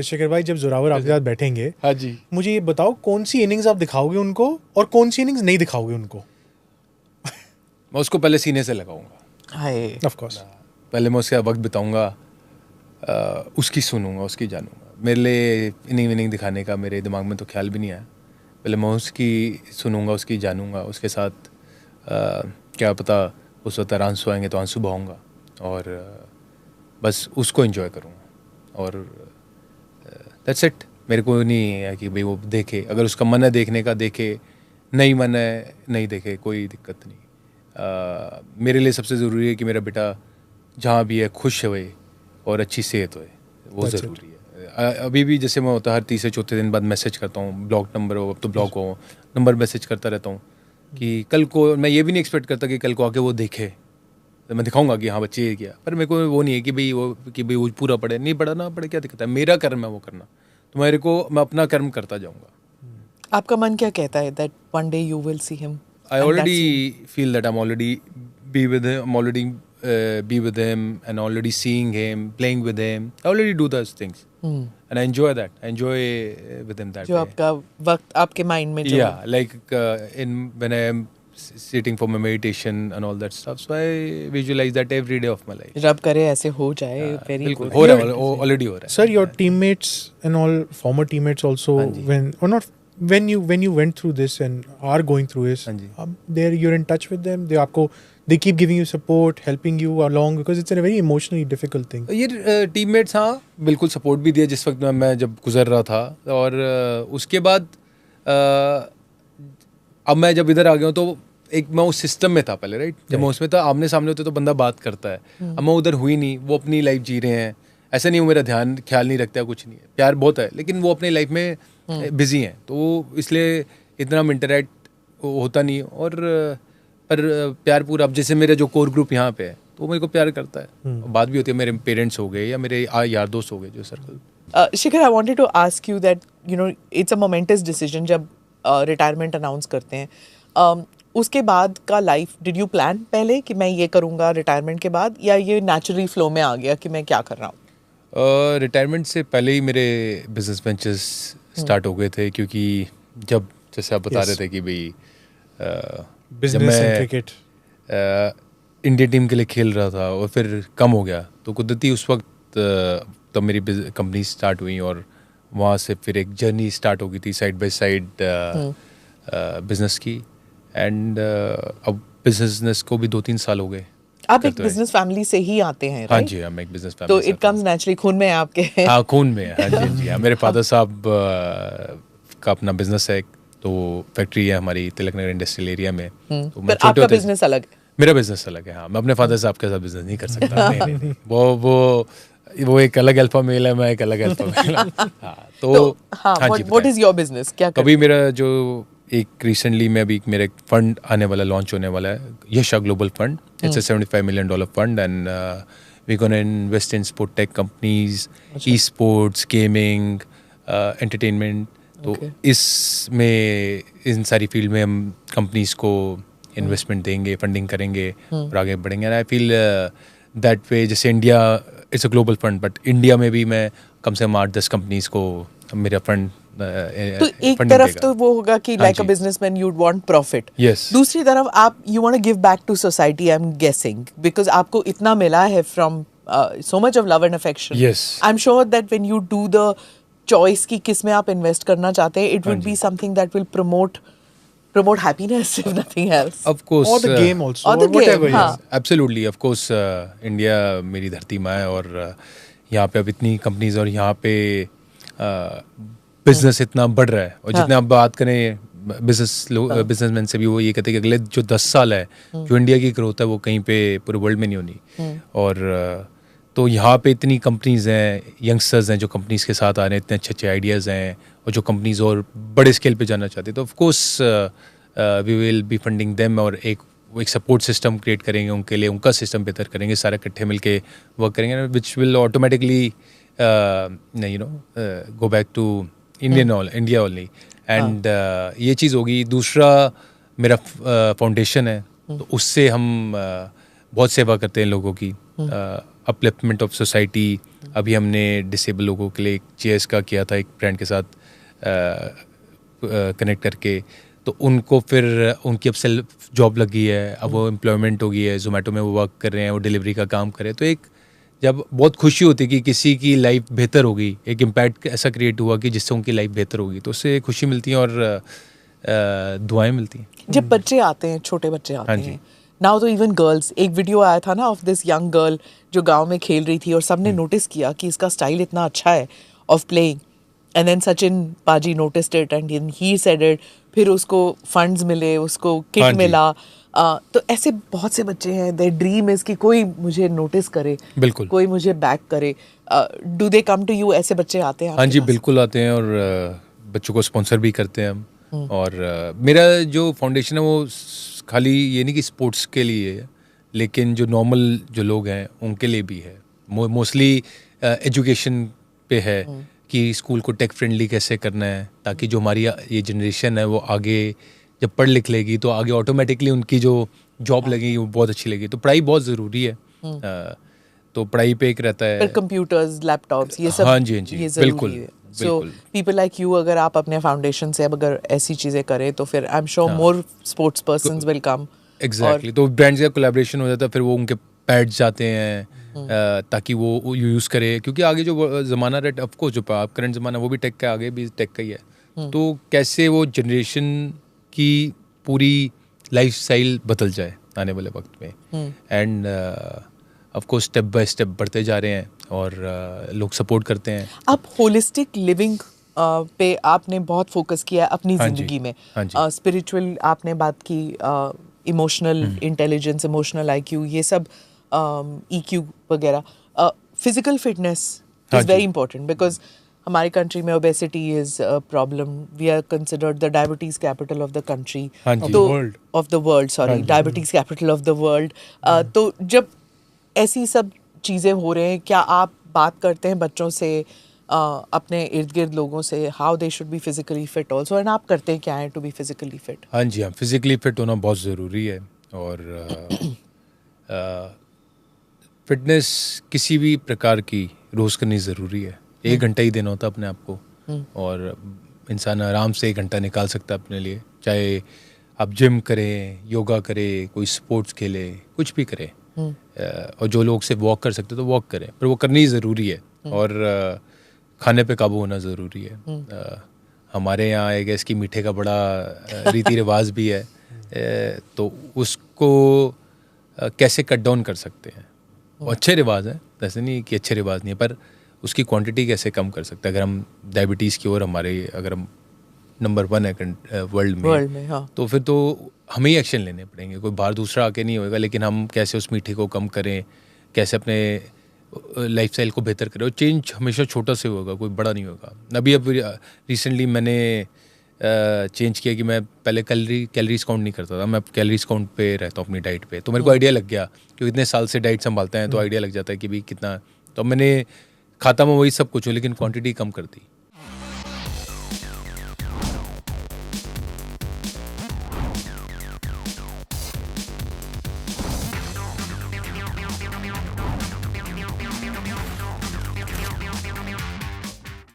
शिखर भाई, जब जोरावर आपके साथ बैठेंगे, हाँ जी, मुझे ये बताओ कौन सी इनिंग्स आप दिखाओगे उनको और कौन सी इनिंग्स नहीं दिखाओगे उनको? मैं उसको पहले सीने से लगाऊंगा। हाय, ऑफ कोर्स। पहले मैं उसके वक्त बिताऊंगा, उसकी सुनूंगा, उसकी जानूंगा। मेरे लिए इनिंग विनिंग दिखाने का मेरे दिमाग में तो ख्याल भी नहीं आया। पहले मैं उसकी सुनूंगा, उसकी जानूंगा, उसके साथ क्या पता उस वक्त आंसू आएंगे तो आंसू बहाऊंगा और बस उसको एंजॉय करूँगा और दैट्स इट। मेरे को नहीं है कि भाई वो देखे, अगर उसका मन है देखने का देखे, नहीं मन है नहीं देखे, कोई दिक्कत नहीं। मेरे लिए सबसे ज़रूरी है कि मेरा बेटा जहाँ भी है खुश होए और अच्छी सेहत होए, वो ज़रूरी है। अभी भी जैसे मैं होता हर तीसरे चौथे दिन बाद मैसेज करता हूँ, ब्लॉक नंबर हो अब तो ब्लॉक हो, नंबर मैसेज करता रहता हूँ कि कल को मैं ये भी नहीं एक्सपेक्ट करता कि कल को आके वो देखे, तो मैं दिखाऊंगा कि हाँ बच्चे ये किया, पर मेरे को वो नहीं है कि भाई वो पूरा पढ़े, नहीं पढ़ा ना पढ़े क्या दिक्कत है, मेरा कर्म है वो करना, तो मैं अपना कर्म करता जाऊंगा। आपका मन क्या कहता है that one day you will see him? I already feel that I'm already be with him. I'm already be with him and already seeing him, playing with him. I already do those things, and I enjoy that. I enjoy with him that जो way. आपका वक्त आपके mind में जो Yeah, like when I am sitting for my meditation and all that stuff. So I visualize that every day of my life. रब करे ऐसे हो जाए, वेरी बिल्कुल गुड। हो रहा है, ऑलरेडी हो रहा है। Sir, your teammates and all former teammates also, when you went through this and are going through this, हाँ जी। you're in touch with them. They keep giving you support, helping you along, because it's a very emotionally difficult thing. ये teammates हाँ बिल्कुल support भी दिया जिस वक्त मैं जब गुजर रहा था, और उसके बाद अब मैं जब इधर आ गया हूँ तो एक मैं उस सिस्टम में था पहले, राइट, जब मैं उसमें था आमने सामने होते तो बंदा बात करता है। अब मैं उधर हुई नहीं, वो अपनी लाइफ जी रहे हैं, ऐसा नहीं वो मेरा ध्यान ख्याल नहीं रखता, कुछ नहीं है, प्यार बहुत है, लेकिन वो अपनी लाइफ में बिजी हैं, तो इसलिए इतना इंटरेक्ट होता नहीं। और पर प्यार पूरा, अब जैसे मेरा जो कोर ग्रुप यहाँ पे है तो वो मेरे को प्यार करता है, बात भी होती है, मेरे पेरेंट्स हो गए या मेरे यार दोस्त हो गए जो circle. Shikhar, I wanted to ask you that it's a momentous decision जब रिटायरमेंट अनाउंस करते हैं, उसके बाद का लाइफ डिड यू प्लान पहले कि मैं ये करूँगा रिटायरमेंट के बाद, या ये नेचुरली फ्लो में आ गया कि मैं क्या कर रहा हूँ? रिटायरमेंट से पहले ही मेरे बिजनेस वेंचर्स स्टार्ट हो गए थे, क्योंकि जब जैसे आप बता रहे थे कि भाई Business and cricket. Indian team के लिए खेल रहा था और फिर कम हो गया, तो कुदरती उस वक्त तब मेरी कंपनी स्टार्ट हुई और वहाँ से फिर एक जर्नी स्टार्ट हो गई थी साइड बाय साइड बिजनेस की। एंड अब बिजनेस को भी 2-3 साल हो गए। आप एक बिजनेस फैमिली से ही आते हैं, हाँ राइट? जी, हम एक बिजनेस तो फैमिली इट कम्स नेचुरली, खून में है आपके। हाँ, खून में है। हाँ जी, हाँ जी, हाँ। मेरे फादर साहब का अपना बिजनेस है, तो फैक्ट्री है हमारी तिलक नगर इंडस्ट्रियल एरिया में। तो पर आपका बिजनेस अलग है? मेरा बिजनेस अलग है, हाँ। मैं अपने फादर साहब के साथ बिजनेस नहीं कर सकता। नहीं, वो एक अलग अल्फा मेल है, मैं एक अलग अल्फा मेल। हाँ, तो हाँ, व्हाट इज योर बिजनेस? क्या अभी मेरा जो एक रिसेंटली में अभी मेरा एक फंड आने वाला, लॉन्च होने वाला है, Yasha global fund. It's a $75 million fund and we gonna invest in sport tech companies, e sports, gaming, entertainment. तो इसमें इन सारी फील्ड में हम कंपनीज को इन्वेस्टमेंट देंगे, फंडिंग करेंगे और आगे बढ़ेंगे। And I feel that way, जैसे India it's a global fund, but India में भी मैं कम से कम 8-10 कंपनीज को मेरा फंड तो एक तरफ तो वो होगा कि like a businessman you want profit, दूसरी तरफ आप you want to give back to society, I am guessing, because आपको इतना मिला है from so much of love and affection. I am sure that when you do the choice कि किस में आप इन्वेस्ट करना चाहते हैं, it would be something that will promote happiness if nothing else. Of course. Or the game also. Or the whatever. game, Absolutely. Of course, India मेरी धरती माँ है, और यहाँ पे अब इतनी कंपनीज और यहाँ पे बिजनेस इतना बढ़ रहा है, और जितने आप बात करें बिजनेसमैन से भी, वो ये कहते हैं कि अगले जो 10 साल है जो इंडिया की ग्रोथ है वो कहीं पे पूरे वर्ल्ड में नहीं होनी। और तो यहाँ पे इतनी कंपनीज हैं, यंगस्टर्स हैं जो कंपनीज के साथ आ रहे हैं, इतने अच्छे अच्छे आइडियाज़ हैं, और जो कंपनीज और बड़े स्केल पे जाना चाहते हैं, तो of course we will be funding them, और एक सपोर्ट सिस्टम क्रिएट करेंगे उनके लिए, उनका सिस्टम बेहतर करेंगे, सारे इकट्ठे मिलके वर्क करेंगे, which will automatically go back to India only. And ये चीज़ होगी। दूसरा मेरा फाउंडेशन है, तो उससे हम बहुत सेवा करते हैं लोगों की, अपलिफ्टमेंट ऑफ सोसाइटी, अभी हमने डिसेबल लोगों के लिए एक चेयर्स का किया था एक ब्रांड के साथ कनेक्ट करके, तो उनको फिर उनकी अब सेल्फ जॉब लगी है, अब वो एम्प्लॉयमेंट हो गई है, जोमेटो में वो वर्क कर रहे हैं, वो डिलीवरी का काम कर रहे हैं। तो एक जब बहुत खुशी होती है कि किसी की लाइफ बेहतर होगी, एक इम्पैक्ट ऐसा क्रिएट हुआ कि जिससे उनकी लाइफ बेहतर होगी, तो उससे खुशी मिलती है और दुआएं मिलती हैं। जब बच्चे आते हैं, छोटे बच्चे आते हैं, नाउ तो इवन गर्ल्स, एक वीडियो आया था ना ऑफ दिस यंग गर्ल जो गांव में खेल रही थी और सबने नोटिस किया कि इसका स्टाइल इतना अच्छा है of playing, and then Sachin paaji noticed it and he said it, फिर उसको फंड्स मिले, उसको किट मिला। तो ऐसे बहुत से बच्चे हैं, देयर ड्रीम इज कि कोई मुझे नोटिस करे, बिल्कुल, कोई मुझे बैक करे। Do they come to you? ऐसे बच्चे आते हैं? हाँ जी, बिल्कुल आते हैं, और बच्चों को स्पॉन्सर भी करते हैं हम। और मेरा जो फाउंडेशन है वो खाली ये नहीं कि स्पोर्ट्स के लिए है, लेकिन जो नॉर्मल जो लोग हैं उनके लिए भी है। मोस्टली एजुकेशन पे है कि स्कूल को टेक फ्रेंडली कैसे करना है, ताकि जो हमारी ये जनरेशन है वो आगे जब पढ़ लिख लेगी तो आगे ऑटोमेटिकली उनकी जो जॉब लगेगी वो बहुत अच्छी लगेगी। तो पढ़ाई बहुत ज़रूरी है, तो पढ़ाई पे एक रहता है, कंप्यूटर्स, लैपटॉप्स, ये सब। हाँ जी, हाँ जी, बिल्कुल। सो पीपल लाइक यू, अगर आप अपने फाउंडेशन से अब अगर ऐसी चीज़ें करें तो फिर आई am sure more sports persons will come. Exactly, तो ब्रांड्स का कोलैबोरेशन हो जाता है, फिर वो उनके पैड्स जाते हैं ताकि वो यूज़ करे, क्योंकि आगे जो ज़माना है, ऑफकोर्स जो करंट ज़माना वो भी टेक का, आगे भी टेक का ही है। तो कैसे वो जनरेशन की पूरी लाइफस्टाइल बदल जाए आने वाले वक्त में, and of course step by step बढ़ते जा रहे हैं और लोग सपोर्ट करते हैं। आप होलिस्टिक लिविंग पे आपने बहुत फोकस किया अपनी ज़िंदगी में। स्पिरिचुअल आपने बात की, इमोशनल इंटेलिजेंस, इमोशनल IQ, ये सब EQ वगैरह। Physical fitness is very important because हमारे कंट्री में obesity is a problem. We are considered the diabetes capital of the country, of the world, sorry, diabetes capital of the world. तो जब ऐसी सब चीज़ें हो रहे हैं, क्या आप बात करते हैं बच्चों से, अपने इर्द गिर्द लोगों से, how they should be physically fit also, and आप करते हैं क्या है टू बी फिजिकली फिट? हाँ जी, हाँ, फिजिकली फिट होना बहुत ज़रूरी है, और फिटनेस किसी भी प्रकार की रोज़ करनी ज़रूरी है। 1 घंटा ही देना होता है अपने आप को, और इंसान आराम से 1 घंटा निकाल सकता है अपने लिए, चाहे आप जिम करें, योगा करें, कोई स्पोर्ट्स खेले, कुछ भी करें। और जो लोग से वॉक कर सकते तो वॉक करें, पर वो करनी ज़रूरी है, और खाने पे काबू होना ज़रूरी है। हमारे यहाँ एक इसकी मीठे का बड़ा रीति रिवाज भी है, तो उसको कैसे कट डाउन कर सकते हैं। वो अच्छे रिवाज हैं, ऐसे नहीं कि अच्छे रिवाज नहीं है, पर उसकी क्वांटिटी कैसे कम कर सकते हैं। अगर हम डायबिटीज़ की ओर हमारे, अगर हम नंबर 1 है वर्ल्ड में, हाँ, तो फिर तो हमें ही एक्शन लेने पड़ेंगे, कोई बाहर दूसरा आके नहीं होएगा। लेकिन हम कैसे उस मीठे को कम करें, कैसे अपने लाइफस्टाइल को बेहतर करें, और चेंज हमेशा छोटा से होगा, कोई बड़ा नहीं होगा। अब रिसेंटली मैंने चेंज किया कि मैं पहले कैलोरीज काउंट नहीं करता था, मैं कैलोरीज काउंट पे रहता हूँ अपनी डाइट पे। तो मेरे को आइडिया लग गया, क्योंकि इतने साल से डाइट संभालते हैं तो आइडिया लग जाता है कि भाई कितना। तो मैंने खाता मैं वही सब कुछ हूँ, लेकिन क्वांटिटी कम कर दी।